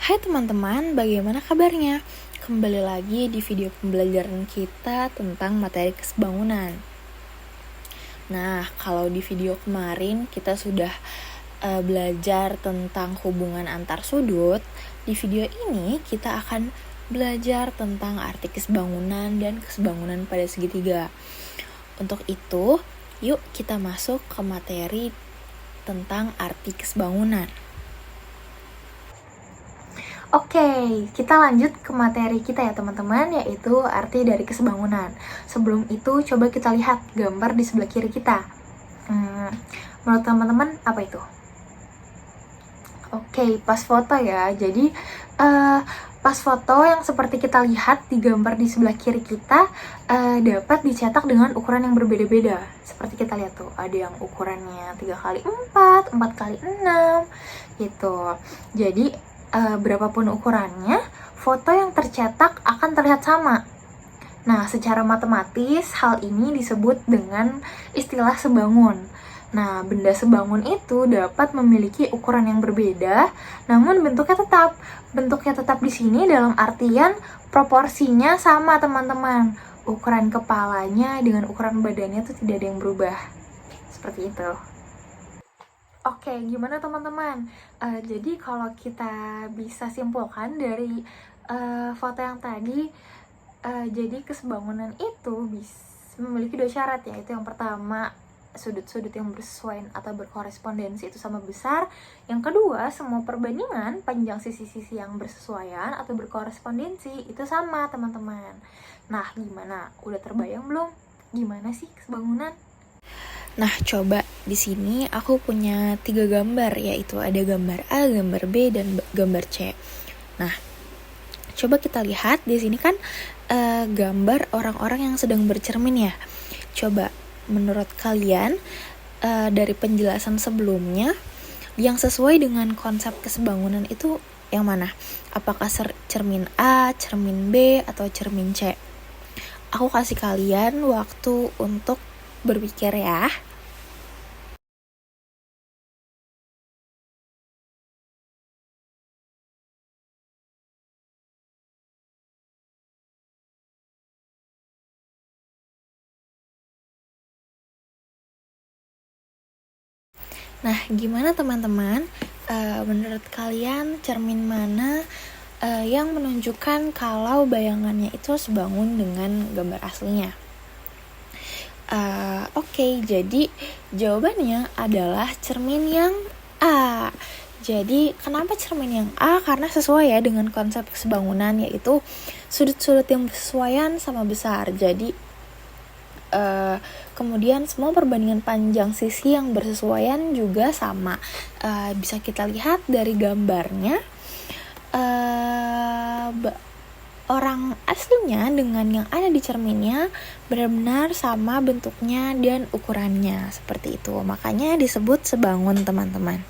Hai teman-teman, bagaimana kabarnya? Kembali lagi di video pembelajaran kita tentang materi kesebangunan. Nah, kalau di video kemarin kita sudah belajar tentang hubungan antar sudut, di video ini kita akan belajar tentang arti kesebangunan dan kesebangunan pada segitiga. Untuk itu, yuk kita masuk ke materi tentang arti kesebangunan. Oke, kita lanjut ke materi kita ya teman-teman, yaitu arti dari kesebangunan. Sebelum itu, coba kita lihat gambar di sebelah kiri kita. Menurut teman-teman, apa itu? Oke, pas foto ya. Jadi, pas foto yang seperti kita lihat di gambar di sebelah kiri kita, dapat dicetak dengan ukuran yang berbeda-beda. Seperti kita lihat tuh, ada yang ukurannya 3x4, 4x6, gitu. Jadi, berapapun ukurannya, foto yang tercetak akan terlihat sama. Nah, secara matematis, hal ini disebut dengan istilah sebangun. Nah, benda sebangun itu dapat memiliki ukuran yang berbeda, namun bentuknya tetap. Bentuknya tetap di sini dalam artian proporsinya sama, teman-teman. Ukuran kepalanya dengan ukuran badannya itu tidak ada yang berubah. Seperti itu. Oke, gimana teman-teman? Jadi kalau kita bisa simpulkan dari foto yang tadi, jadi kesebangunan itu memiliki dua syarat, yaitu yang pertama, sudut-sudut yang bersesuaian atau berkorespondensi itu sama besar. Yang kedua, semua perbandingan panjang sisi-sisi yang bersesuaian atau berkorespondensi itu sama, teman-teman. Nah, gimana? Udah terbayang belum? Gimana sih kesebangunan? Nah, coba di sini aku punya 3 gambar, yaitu ada gambar A, gambar B, dan gambar C. Nah, coba kita lihat di sini kan gambar orang-orang yang sedang bercermin ya. Coba menurut kalian dari penjelasan sebelumnya yang sesuai dengan konsep kesebangunan itu yang mana? Apakah cermin A, cermin B, atau cermin C? Aku kasih kalian waktu untuk berpikir ya. Nah, gimana teman-teman? Menurut kalian cermin mana yang menunjukkan kalau bayangannya itu sebangun dengan gambar aslinya? Oke, jadi jawabannya adalah cermin yang A. Jadi kenapa cermin yang A? Karena sesuai ya dengan konsep kesebangunan, yaitu sudut-sudut yang bersesuaian sama besar. Jadi kemudian semua perbandingan panjang sisi yang bersesuaian juga sama. Bisa kita lihat dari gambarnya, orang aslinya dengan yang ada di cerminnya benar-benar sama bentuknya dan ukurannya, seperti itu. Makanya disebut sebangun, teman-teman.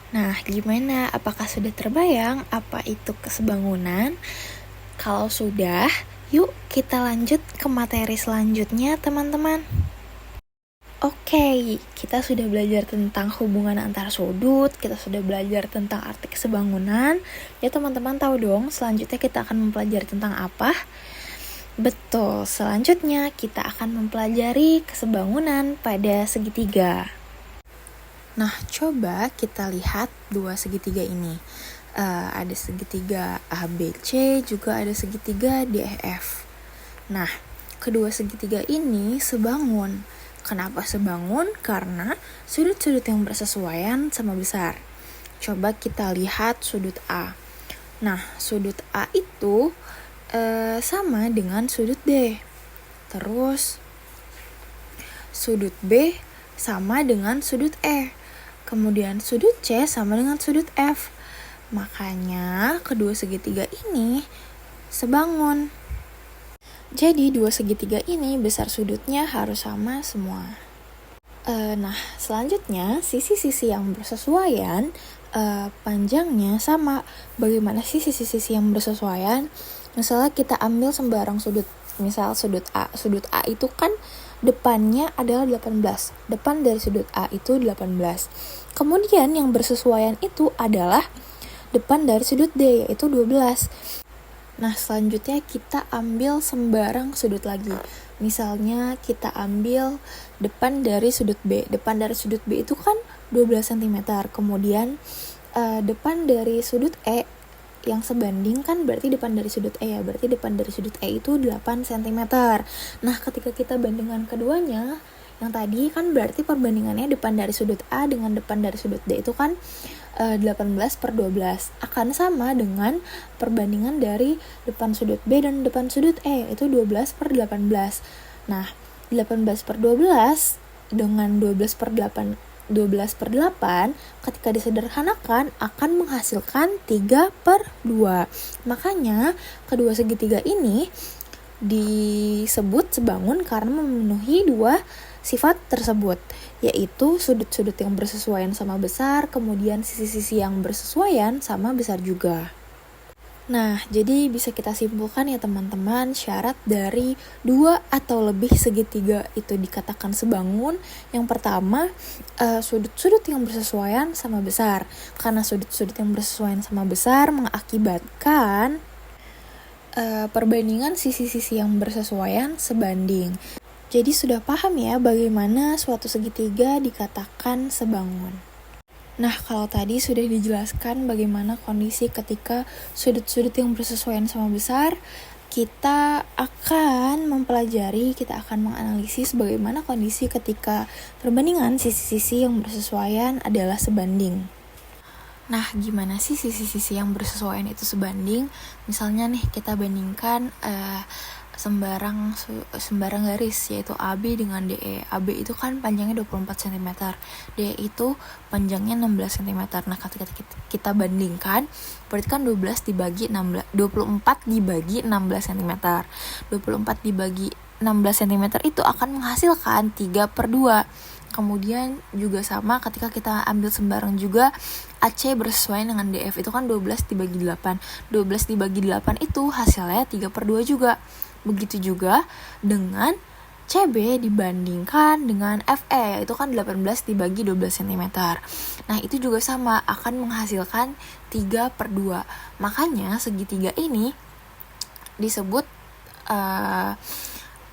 Nah, gimana? Apakah sudah terbayang apa itu kesebangunan? Kalau sudah, yuk kita lanjut ke materi selanjutnya, teman-teman. Oke, kita sudah belajar tentang hubungan antar sudut, kita sudah belajar tentang arti kesebangunan. Ya teman-teman tahu dong, selanjutnya kita akan mempelajari tentang apa? Betul, selanjutnya kita akan mempelajari kesebangunan pada segitiga. Nah, coba kita lihat dua segitiga ini. Ada segitiga ABC, juga ada segitiga DEF. Nah, kedua segitiga ini sebangun. Kenapa sebangun? Karena sudut-sudut yang bersesuaian sama besar. Coba kita lihat sudut A. Nah, sudut A itu sama dengan sudut D. Terus, sudut B sama dengan sudut E. Kemudian sudut C sama dengan sudut F. Makanya kedua segitiga ini sebangun. Jadi dua segitiga ini besar sudutnya harus sama semua. Nah, selanjutnya sisi-sisi yang bersesuaian panjangnya sama. Bagaimana sisi-sisi yang bersesuaian? Misalnya kita ambil sembarang sudut. Misal sudut A. Sudut A itu kan depannya adalah 18. Depan dari sudut A itu 18. Kemudian yang bersesuaian itu adalah depan dari sudut D, yaitu 12. Nah, selanjutnya kita ambil sembarang sudut lagi. Misalnya kita ambil depan dari sudut B. Depan dari sudut B itu kan 12 cm. Kemudian depan dari sudut E yang sebanding kan berarti depan dari sudut E ya. Berarti depan dari sudut E itu 8 cm. Nah, ketika kita bandingkan keduanya, yang tadi kan berarti perbandingannya depan dari sudut A dengan depan dari sudut D itu kan 18/12 akan sama dengan perbandingan dari depan sudut B dan depan sudut E, itu 12/18. Nah, 18/12 dengan 12/8 ketika disederhanakan akan menghasilkan 3/2. Makanya kedua segitiga ini disebut sebangun karena memenuhi dua sifat tersebut, yaitu sudut-sudut yang bersesuaian sama besar, kemudian sisi-sisi yang bersesuaian sama besar juga. Nah, jadi bisa kita simpulkan ya teman-teman, syarat dari 2 atau lebih segitiga itu dikatakan sebangun. Yang pertama, sudut-sudut yang bersesuaian sama besar. Karena sudut-sudut yang bersesuaian sama besar mengakibatkan perbandingan sisi-sisi yang bersesuaian sebanding. Jadi sudah paham ya bagaimana suatu segitiga dikatakan sebangun. Nah, kalau tadi sudah dijelaskan bagaimana kondisi ketika sudut-sudut yang bersesuaian sama besar, kita akan menganalisis bagaimana kondisi ketika perbandingan sisi-sisi yang bersesuaian adalah sebanding. Nah, gimana sih sisi-sisi yang bersesuaian itu sebanding? Misalnya nih, kita bandingkan sembarang garis, yaitu AB dengan DE. AB itu kan panjangnya 24 cm, DE itu panjangnya 16 cm. Nah, ketika kita bandingkan, berarti kan 24 dibagi 16 cm. 24 dibagi 16 cm itu akan menghasilkan 3/2. Kemudian juga sama ketika kita ambil sembarang juga, AC bersesuaian dengan DF itu kan 12 dibagi 8. 12 dibagi 8 itu hasilnya 3/2 juga. Begitu juga dengan CB dibandingkan dengan FE, itu kan 18 dibagi 12 cm. Nah, itu juga sama, akan menghasilkan 3/2. Makanya segitiga ini disebut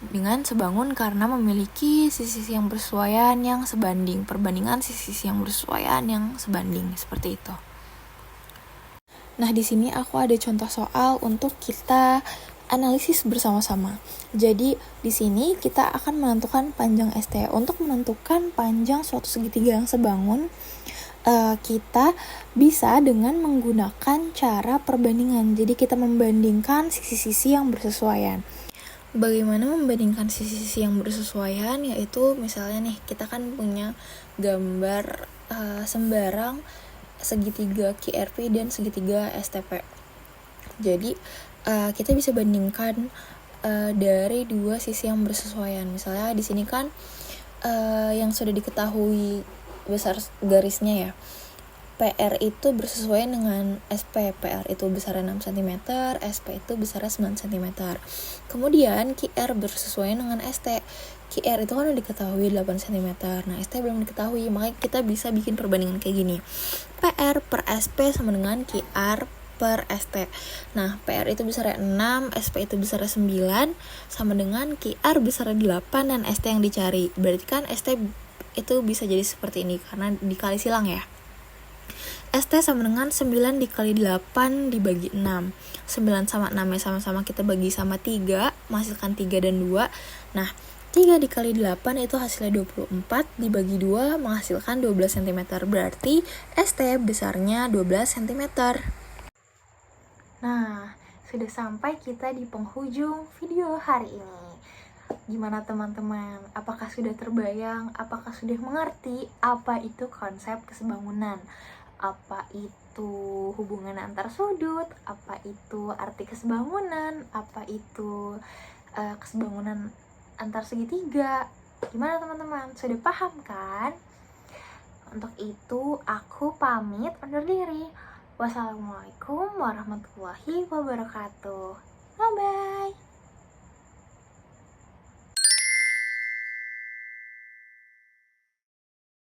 dengan sebangun karena memiliki sisi-sisi yang bersesuaian yang sebanding, perbandingan sisi-sisi yang bersesuaian yang sebanding, seperti itu. Nah, di sini aku ada contoh soal untuk kita analisis bersama-sama. Jadi, di sini kita akan menentukan panjang ST. Untuk menentukan panjang suatu segitiga yang sebangun, kita bisa dengan menggunakan cara perbandingan. Jadi, kita membandingkan sisi-sisi yang bersesuaian. Bagaimana membandingkan sisi-sisi yang bersesuaian? Yaitu misalnya nih, kita kan punya gambar sembarang segitiga QRP dan segitiga STP. Jadi kita bisa bandingkan dari dua sisi yang bersesuaian. Misalnya di sini kan yang sudah diketahui besar garisnya ya, PR itu bersesuaian dengan SP. PR itu besarnya 6 cm, SP itu besarnya 9 cm. Kemudian QR bersesuaian dengan ST. QR itu kan udah diketahui 8 cm. Nah, ST belum diketahui, makanya kita bisa bikin perbandingan kayak gini. PR per SP sama dengan QR per ST. Nah, PR itu besarnya 6, SP itu besarnya 9, sama dengan QR besarnya 8 dan ST yang dicari. Berarti kan ST itu bisa jadi seperti ini karena dikali silang ya. ST sama dengan 9 dikali 8 dibagi 6. 9 sama 6 ya sama-sama kita bagi sama 3, menghasilkan 3 dan 2. Nah, 3 dikali 8 itu hasilnya 24, dibagi 2 menghasilkan 12 cm. Berarti ST besarnya 12 cm. Nah, sudah sampai kita di penghujung video hari ini. Gimana teman-teman? Apakah sudah terbayang? Apakah sudah mengerti apa itu konsep kesebangunan? Apa itu hubungan antar sudut? Apa itu arti kesebangunan? Apa itu kesebangunan antar segitiga? Gimana teman-teman? Sudah paham kan? Untuk itu aku pamit undur diri. Wassalamualaikum warahmatullahi wabarakatuh. Bye-bye.